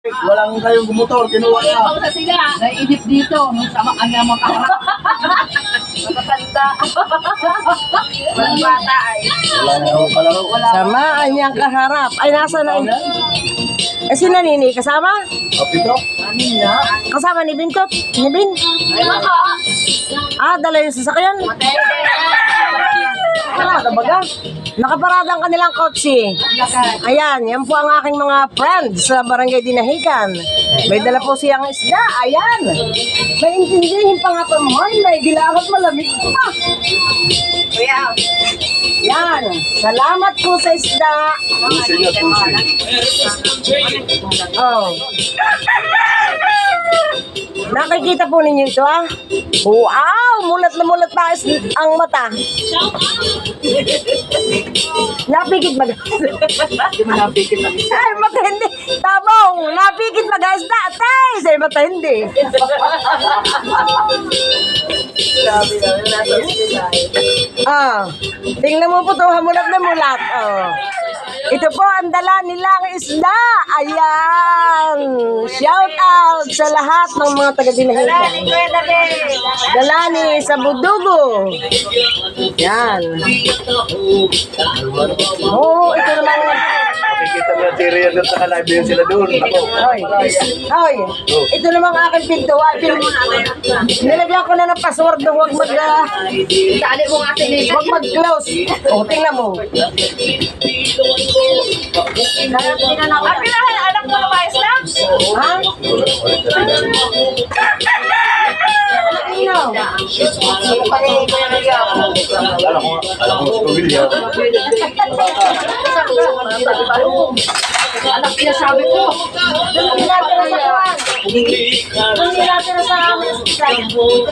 Walang kayong gumotor, kinuha niya. Ikaw sa sila. Naiinip dito. Nung sama kanya mo kaharap. Matatanda. Walang bata ay. Wala na ako palaro. Samaan niyang kaharap. Ay, nasa na? Eh, si Nanini, kasama? Kapito? Anin na. Kasama ni Bintot? Ni Bin? Ay, maka. Ah, dala yung sasakyan? Matay. Wala, baga. Nakaparada ang kanilang kotse. Ayan, yan po ang aking mga friends sa Barangay Dinahican. May dala po siyang isda. Ayan. May intindihin pa nga pa mo. May dilakat malamig pa. Kuya. Yan. Salamat po sa isda. Tusi niya, tusi. Oh. Nakikita po ninyo ito, ah? Wow! Mulat na mulat pa ang mata. Napikit ba? Hindi mo napikit na. Ay, mata hindi. Tabong! Napikit ba guys? Tay! Say, mata hindi. Sabi na, nasa sila. Ah, tingnan mo po ito, mulat na mulat. Oh. Ito po ang dala nilang isda. Ayan. Shout out sa lahat ng mga taga-Dinahican. Dalani sa Budugo. Yan. Oh, ito naman. Nakikita mo yung tiri yan sa kalive yun sila doon. Ako. Hoy, ito naman ang aking pintuan. Nilagyan ko na ng password na huwag Dali mo nga tinigil. huwag mag-close. Oh, tingnan mo. Anak mo na ba isla? Ha? Ano? Alam ko gusto William. Anak pinasabi ko. Doon natira sa kawan. Doon natira sa amin. Ito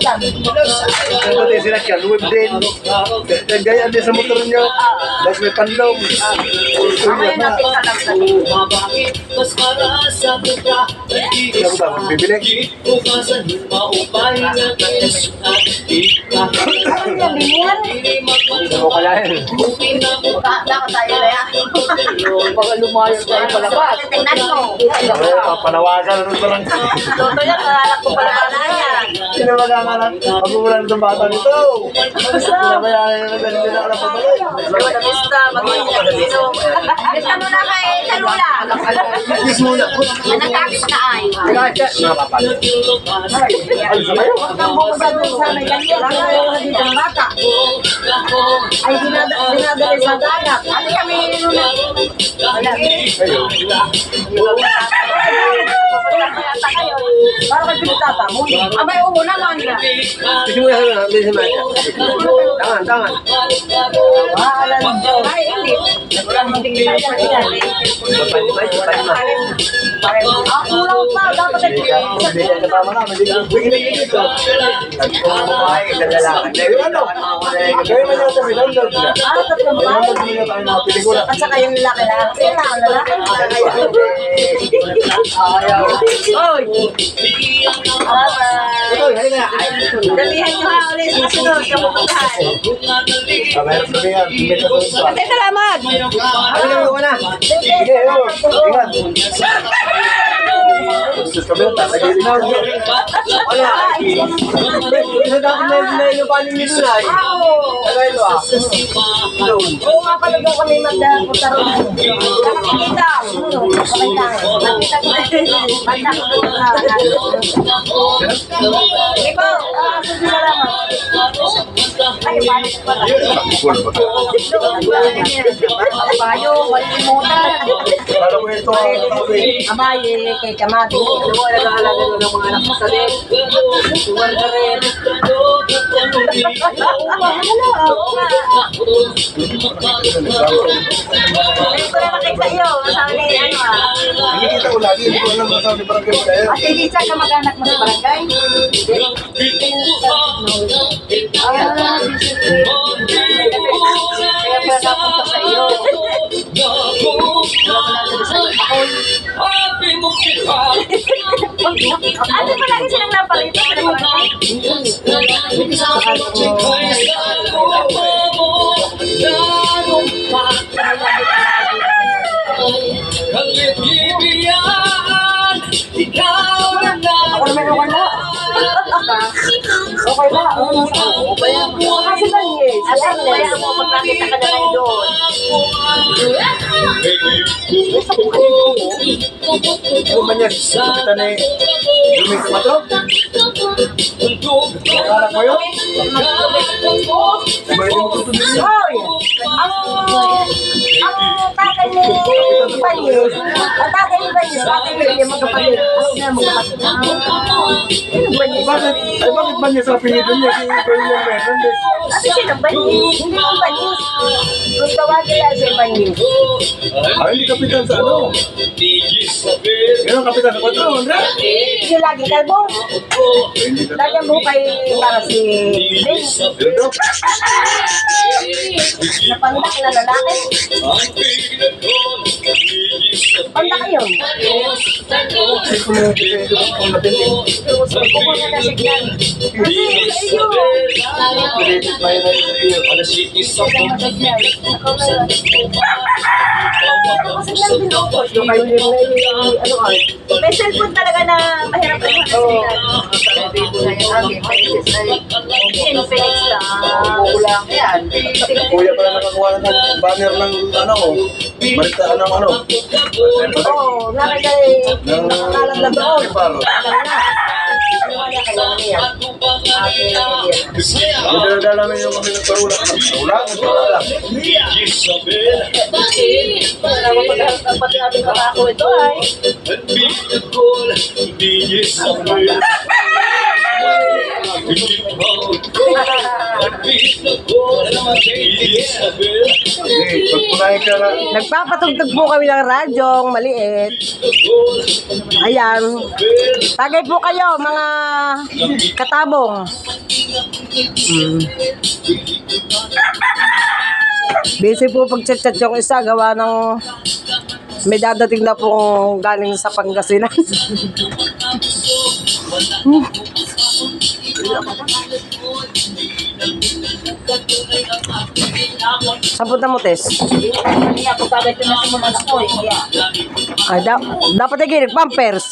lang. Ito din sila kaya, luwag din. Gaya din sa motor niyo. Dahil may pandong. Mamaya natin kalagsan. Ano ba? Bibili? Ano yan, binihan? Ano kaya yan? Dapat tayo na yan. Baka lumayo tayo palabas. Tingnan mo. Panawagan na ito lang. Toto yan, nalalak ko pala yan. Sino mag-aangalan? Pag-uulan itong bata nito. Sinabayaan na nagaling nila alam pa balik. Basta, mag-iinom. Basta mo na kay Talula. Kiss muna. Nagkakis na ay. Nakapapalo. Alis na kayo. Ang bukod doon sa may ganyan. Ang dito ng bata. Ay, dinadali sa dagat. Ano kami nuna? Para kay pinitata mo. Abay, oo naman. Kiss muna sa mga. Tangan. Maalan mo. Ay, hindi. Ako lang pa. Dapat ay Hindi ka kasama na. Hindi ka dito. Nagpumahay ka lalaki. Ano? Gawin mo niya sa Milandog. tatlong bahay. Milandog niya tayo mga pelikula. At saka yung lalaki na. Sila ang lalaki. Ayaw. Oy! Ito, halika na. Dalihan nyo ha ulit. Susunod, kamupuntahan. Meron na yan. Hindi ka sa isa. Ay, salamat. Halika mo na. Sige, ingat. Sus kami, tagay na. Wala. Isa dapat na yung panin nito na. Tagay mo ah. Oo nga pala daw kami magpunta ron. Nakakita. Ibo, salamat. Ay, paano pa ba? Payo, malimutan. Para mo ito. Abaye, kay Kamati. Nag-aalaga ng mga anak mo sa din. Tuwar ka rin. Hindi ko na makita iyo. Sabi ni ano ah. Nakikita ko lagi. Hindi ko alam kung saan di barangay mo na yan. At hindi siya kamag-anak mo sa barangay. Kaya pala napunta sa iyo. Ano pa lagi silang naparito sa barangay? Kalibigyan okay na. Okay na. Kasi ba yes? Alam mo, kaya mo, pag nakita ka na ngayon doon. Yung man yan, kapitan eh. Lumig ka ba to? Akala ko yun? Iba yung tutulog niya. Hoy! Ang tatay ni Banyes. Ang tatay ni Banyes. Tatay ni Banyes. Magkapatid. Ano na magkapatid? Bakit ba niya sa pinito niya? Si Colonel Fernandez. Kasi sino Banyes? Hindi mo Banyes. Kung tawagin lang si Banyes. Hindi kapitan sa ano? Yan ang kapitan sa 4, Andra? Yung lagi kalbo. Lagi ang buhok kay para si Lane. Dito? Napandak na lalaki. Pandak yun. Kukuha na signal. May cellphone talaga na mahirap na Kuya pala nakakuha ng banner ng ano ko. Balitaan ng ano. Oo, nakakay nakakalad na doon. Paro. Dala namin yung kami ng parula. Parula? Parula. Pati natin kakako ito ay. Pagpunahin ka na. Nagpapatugtog po kami ng radyong maliit. Ayan. Tagay po kayo, mga katabong. Busy po pag-chat-chat yung isa, gawa ng may dadating na pong galing sa Pangasinan. Saan punta mo, Tess? Ay, dapat ay ginig, pampers.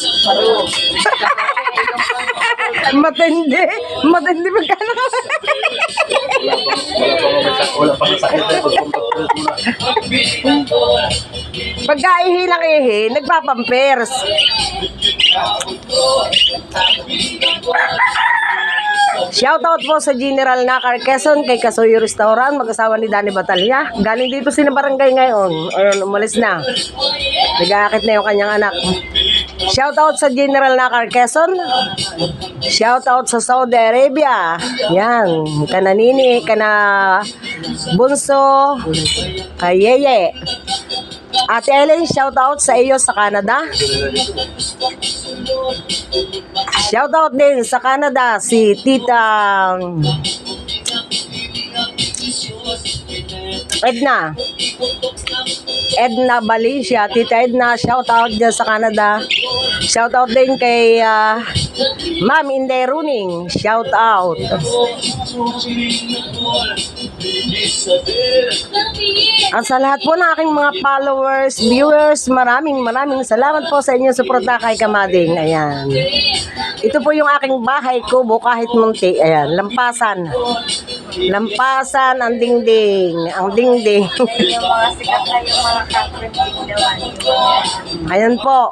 Matindi. Matindi magkano. Wala pang sakit na Pagka ihi ng ihi, nagpapampers. Shoutout po sa General Nakar Quezon kay Kasoy Restaurant, mag-asawa ni Danny Batalya. Galing dito sila barangay ngayon. Ayun, umalis na. Nag-aakit na yung kanyang anak. Shoutout sa General Nakar Quezon. Shoutout sa Saudi Arabia. Yan. Kana Nini, kana Bunso, kay Yeye. Ate Ellen, shoutout sa iyo sa Canada. Shoutout din sa Canada si Tita Edna Valencia. Tita Edna, shoutout dyan sa Canada. Shoutout din kay Ma'am Inday Runing. Shoutout. At sa lahat po ng aking mga followers, viewers, maraming salamat po sa inyong suporta kay Kamading. Ayan. Ito po yung aking bahay kubo kahit munti. Ayan, lampasan. Lampasan, ang dingding. Ang dingding. Yung mga sikat na yung mga kakrimping dawan. Ayan po.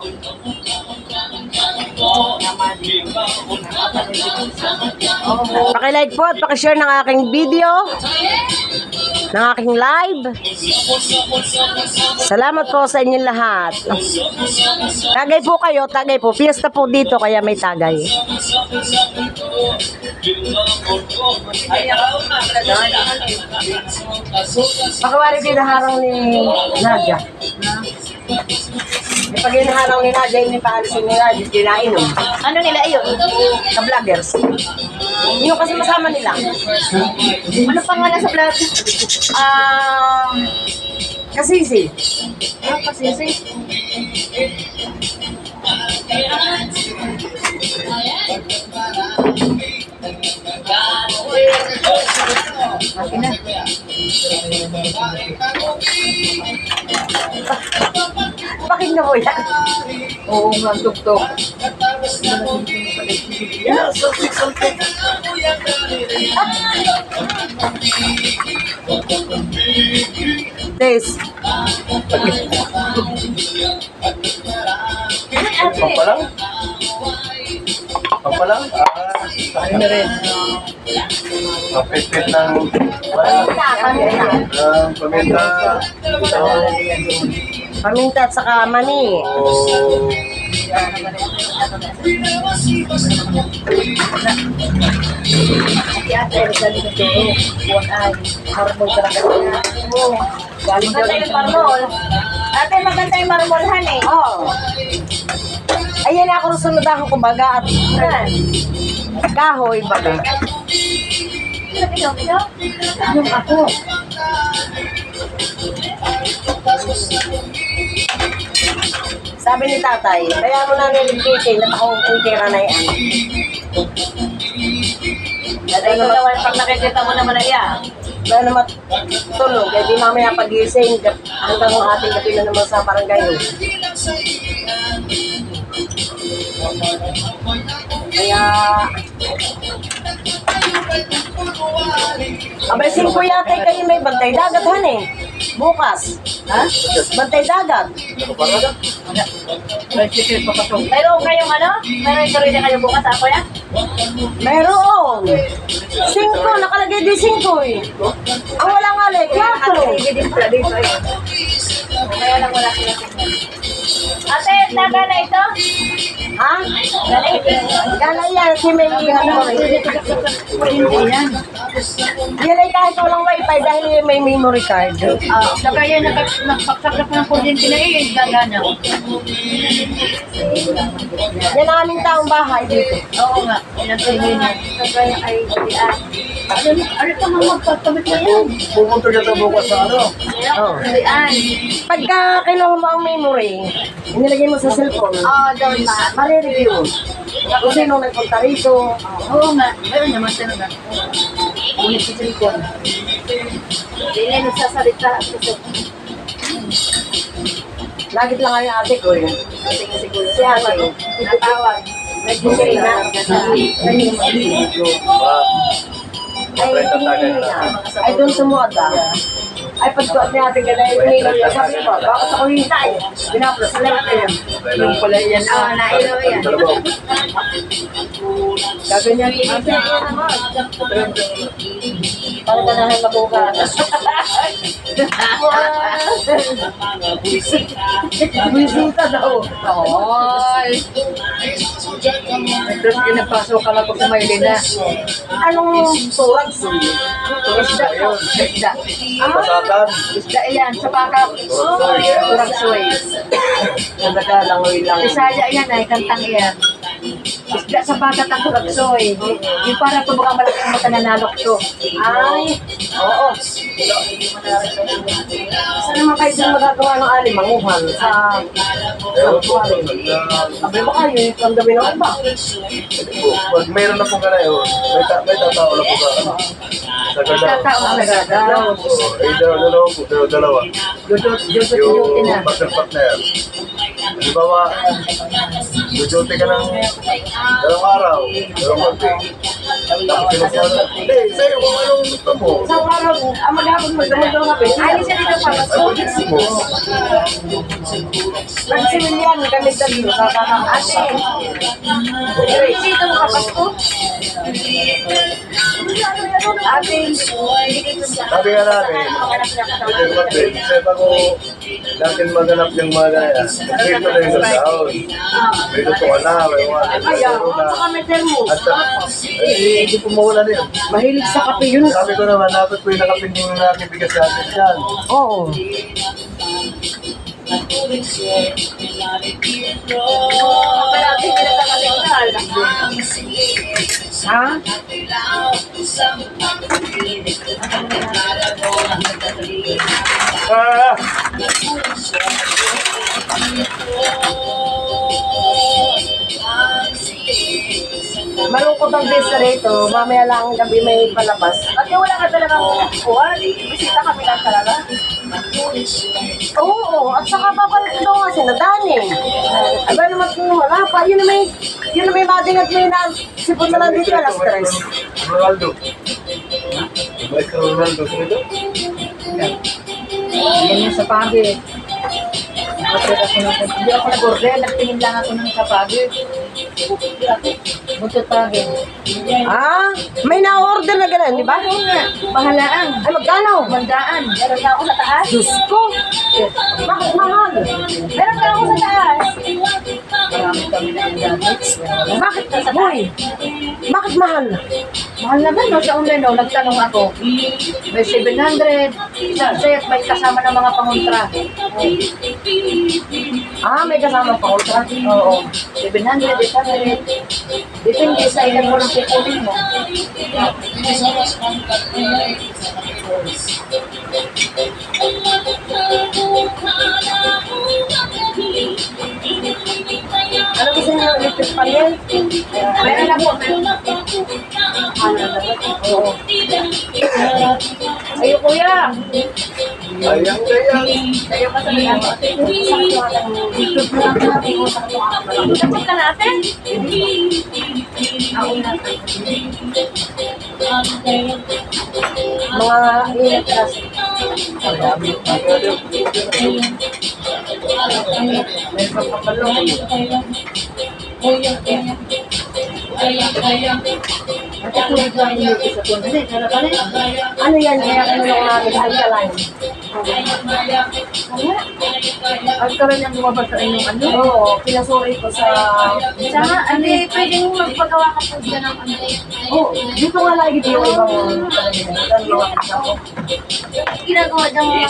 Paki-like po at paki-share ng aking video, ng aking live. Salamat po sa inyong lahat. Tagay po kayo, tagay po. Fiesta po dito kaya may tagay. Pakawari pinaharang ni Nadia. Pag hinaharang ni Nadia, hindi paalisin ni Nadia, kinainom. Ano nila yun? Sa vloggers. Yung kasi masama nila. Ano pangalan sa vlog? Kasisi. Kasisi. Akin na. Pakinggan mo yan. Oo nga, tuktok. Inasaltik-saltik. Taste. Pampalang? Pampalang? Ano na rin? Kapit-pit ng paminta. Paminta at saka mani. Oh. Si ate, galing na dito. Buwan ay, marmol ka na kanina. Oo. Galing Maganda yung marmol. Ate, maganda yung marmolhan eh. Oh. Ayan ako rin sunod kumbaga at kahoy baga. Yung ako. Sabi ni tatay, kaya mo na nilipiti na akong kutira na yan. Ate, ikaw naman, pag nakikita mo naman na iya. Wala naman tulog, eh di mamaya pagising, hanggang ang ating gabi na naman sa barangay. Kaya, abay, 5 yata kayo may bantay dagat, han eh. Bukas. Ha? Bantay dagat. May sikit pa pasok. Mayroon kayong ano? Mayroon ito rin kayo bukas ako ya? Mayroon. 5, nakalagay di 5 eh. Ang wala nga like, 4. Hindi din pala dito eh. Kaya lang wala sila. Ate, taga na ito? Ha? Galing. Gala yan, si may ano. Hindi yan. Yan ay kahit walang wifi dahil may memory card. Saka yan, nagpaksak na po ng kuryente na eh, gagana. Yan ang aming taong bahay dito. Oo nga, pinagpili niya. Kaya ay diyan. Ano pa mga magpagpamit na yan? Pumunta ka sa bukas sa ano? Oh. Diyan. Pagka kinuha mo ang memory, inilagay mo sa cellphone, Oo, doon ma. marireview. Kung sino nagpunta rito. Oo nga, meron naman talaga. Ulit sa silikon. Hindi na nagsasalita. Lagi lang ang ate ko eh. Si ate. Natawag. Nag-gisay na. Ay, tingin na. Ay, doon sumuada. Ay, pagkuat niya ate gano'n, tingin na. Sabi ko, bakit ako hintay? Binaplos na lang kayo. Yung pala yan. Oo, nailaw yan. Gaganyan yung ate. Parang ganahan na buka. Bisita daw. Ay! Tapos pinapasok ka lang pag kumaili na. Anong turag? Isda po. Isda. Pasakan. Isda yan. Sa pakap. Turang suway. Nagagalangoy lang. Bisaya yan ay kantang yan. Isda sa pakat ang turang suway. Yung parang tubugang malaking mata na nalok to. Ay, oo. Saan naman kayo dyan magagawa ng alimanguhan sa sanctuary? Sabi ba kayo, yung gabi ng iba? Pag mayroon na pong ganay, may tatao na po sa ano. Sa ganda. Tatao sa gada. Dalawa. Duty na. Yung partner. Di ba ma, duty ka ng dalawang araw, dalawang magti. Tapos kinukuha na. Hindi, sa'yo kung anong gusto mo. Sa parang, ang maghapon magdamag daw nga, Ay, siya dito pa. Ay, kung gusto mo. nagsimilyan, kami dito sa kanang Ate, hindi dito makapasko? Ate, hindi dito sa... Sabi nga namin, pwede magti. Kasi bago natin maganap yung mga ganyan, dito na yung sahod. May luto ka na, may mga Ayaw, laro na. saka may thermos. At hindi po mawala na yun. Mahilig sa kape yun. Sabi ko naman, dapat po yung nakapinding na aking bigas natin dyan. Oo. Kaya ate, pinagkakalingal. Ha? Ah! Malungkot ang besa rito. Mamaya lang ang gabi may palabas. Ate, wala ka talagang kuha. Bisita kami lang talaga. Oo, at saka babalik daw nga si Nadani. Aba naman kung wala pa, yun na may mading at may Sipon na lang dito, alas 3. Ronaldo. Balik ka Ronaldo. Sino ito? Yan yung sapagi. Hindi ako nag-order, nagtingin lang ako ng sapagi. Butot pagi. Ah, may na-order na gano'n, di ba? Pahalaan. Ay, magkano? Mandaan. Meron na ako sa taas. Diyos ko. Bakit mahal? Meron na ako sa taas. Marami kami na gamit. Bakit, boy? Bakit mahal? Mahal naman, no? Sa online, no? Nagtanong ako. May 700. Sa set, may kasama ng mga pangontra. Ah, may kasama pa ultra. Oo. 700, 800. Depende sa ilan mo ng kukunin mo. Ano gusto niyo electric pan yan? Meron na po. Meron na po. Oo. Ayo, kuya. Ayang kaya. Ayo ka sa mga. Sakot ka natin? Ako na. Mga init kasi. May pagpapalo. At ako nag-join sa kundi. Ano yan? Kaya ano lang namin alkaline. At karoon ang lumabas sa inyong ano? Oo, pinasuri ko sa... Saka, hindi, pwede mo magpagawa ka po dyan ng ano. Oo, dito nga lagi dito yung ibang... Ginagawa dyan mga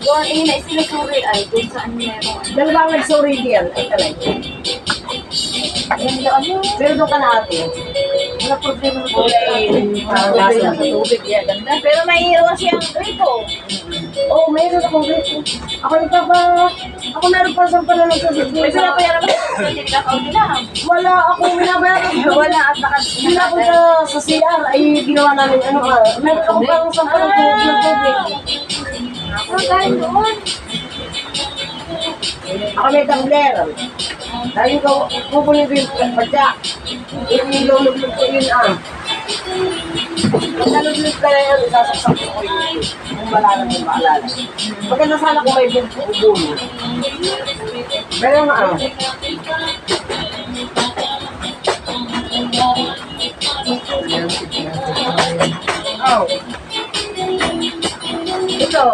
doon, na isinusuri ay doon saan meron. Dalawa ang nagsuri diyan, alkaline. Yan daw, ano? Pero doon ka na ate. Wala problema na po. Tubig na sa tubig. Yan, ganda. Pero may iwan siyang gripo. Oo, mayroon akong grito. Ako meron pa sa pala ng tubig. May pinapayaran mo. Hindi nakakauli lang. Wala akong binabayaran. Wala at Hindi ako sa CR ay ginawa namin ano meron akong parang sa pala ng tubig. Ano dahil doon? Ako may tumbler. Dahil ko pupunin ko yung padya. Ilulubog ko yun Pagkalulog ka na yun, isasaksak ko yun. Kung malala mo, maalala. Maganda sana kung may bubulo. Pero nga Oh. Ito.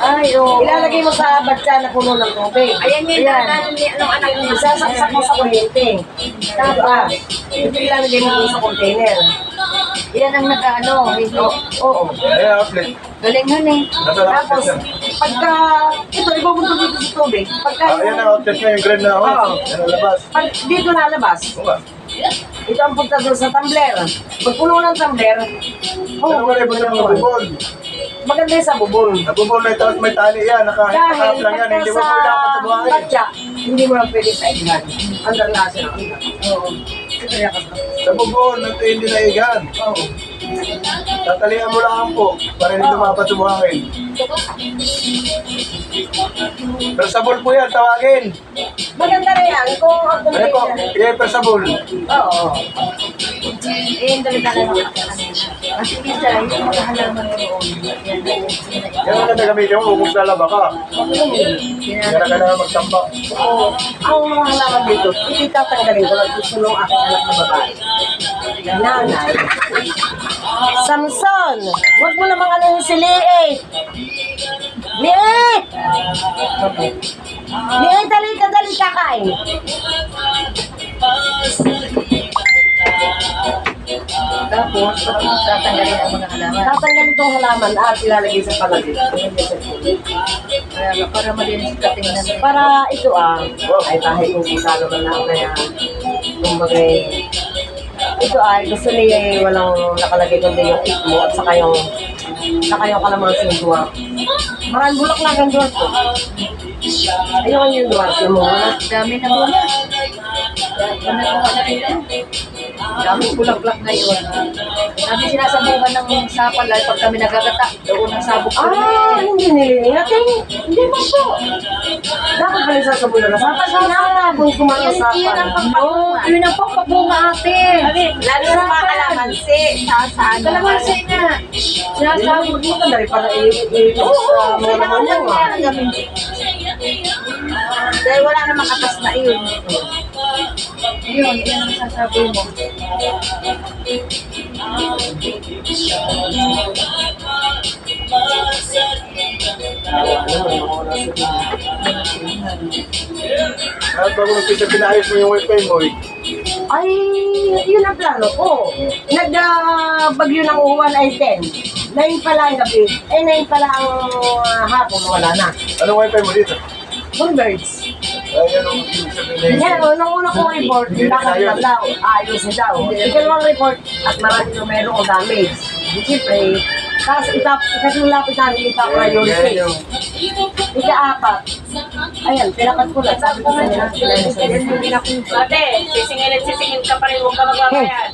Ay, oo. Ilalagay mo sa batya na puno ng tubig. Ayan yung dadaan ni anong anak mo. Isasaksak mo sa kuryente. Tapos, ito ilalagay mo sa container. Yan ang nag-ano. Oo. Ayan, outlet. Galing nun eh. Nasa Tapos, outlet yan. pagka, ito, ibubunto dito sa tubig. Pagka, Ayan ang outlet niya, yung green na ako. Oo. Yan ang labas. pag dito lalabas, Oo nga. ito ang punta doon sa tumbler. Pag puno ng tumbler, Pero wala ba yung nabubol? maganda yung sa bubong. Nabubol na ito, may tali yan. Dahil Nakahap lang yan. Hindi mo sa mo dapat sa buhay. batya, hindi mo lang pwede sa ilan. Under lasa na. Oo. Kaya ka Sa bubol, natin hindi naigan. Oo. Tatalian mo lang po para hindi tumapat sa buhangin. Persabol po yan, tawagin. Maganda na yan kung ang Ano po? container. Yeah, persabol. Oo. Eh, yung dali-dala ng kanina. Kasi isa, yung mga halaman noon. Yan, Yan ang nagamitin mo kung lalaba ka. Kaya na kailangan magtambak. Oo. Ang mga halaman dito, hindi tatanggalin ko lang gusto ng aking anak na babae. Nanay. Samson, wag mo namang ano si Liit. Liit! Liit, dali kakain. Tapos, tatanggalin ang mga halaman. Tatanggalin itong halaman at ilalagay sa palagay. Kaya para malinis ka tingnan. Para ito ay kahit kung isa naman na kaya kumbagay ito ay gusto niya walang nakalagay kundi yung cake mo at saka yung kalamansi yung duwa. Maraming bulaklak ang duwa ko. Ayun yung duwa ko mo. Dami na po na. Dami bulaklak na yun. Sabi sinasabukan ng sapal lalo pag kami nagagata. Doon ang sabog ko. Hindi nililingatin. Hindi mo po. Dapat pala sa sabon na sapa. Sana kung kumakasapa. Yun ang pagpabunga. Yun ang pagpabunga ate. Lalo sa mga kalamansi. Sa ano. Kalamansi na. Sinasabog mo. Ito dahil para i-iwas sa mga naman yan. Dahil wala namang katas na yun. Yun ang sasabi mo. At bago nagpisa pinayos mo yung wifi mo eh. Ay, yun ang plano ko. Nagbagyo ng uwan ay 10. 9 pa lang gabi. 9 pa lang hapon, wala na. Anong wifi mo dito? Birds. Ay, anong ibig sabihin na Yan, nung una kong report, lakad na daw, ayos na daw. Ikalawang report, at marami numero o damage. Siyempre, tapos ikatulapit namin ipa-priority. Ika-apat. Ayan, pinakat ko lang. Sabi ko nga, Ate, sisingin ka pa rin. Huwag ka magbabayad.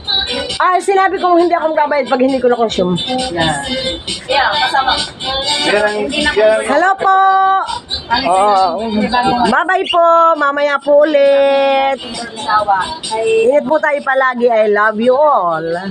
sinabi ko hindi ako magbabayad pag hindi ko na-consume. Yeah, kasama. Hello po! Oo. Bye-bye po. Mamaya po ulit. Sawa. Ingat po tayo palagi. I love you all.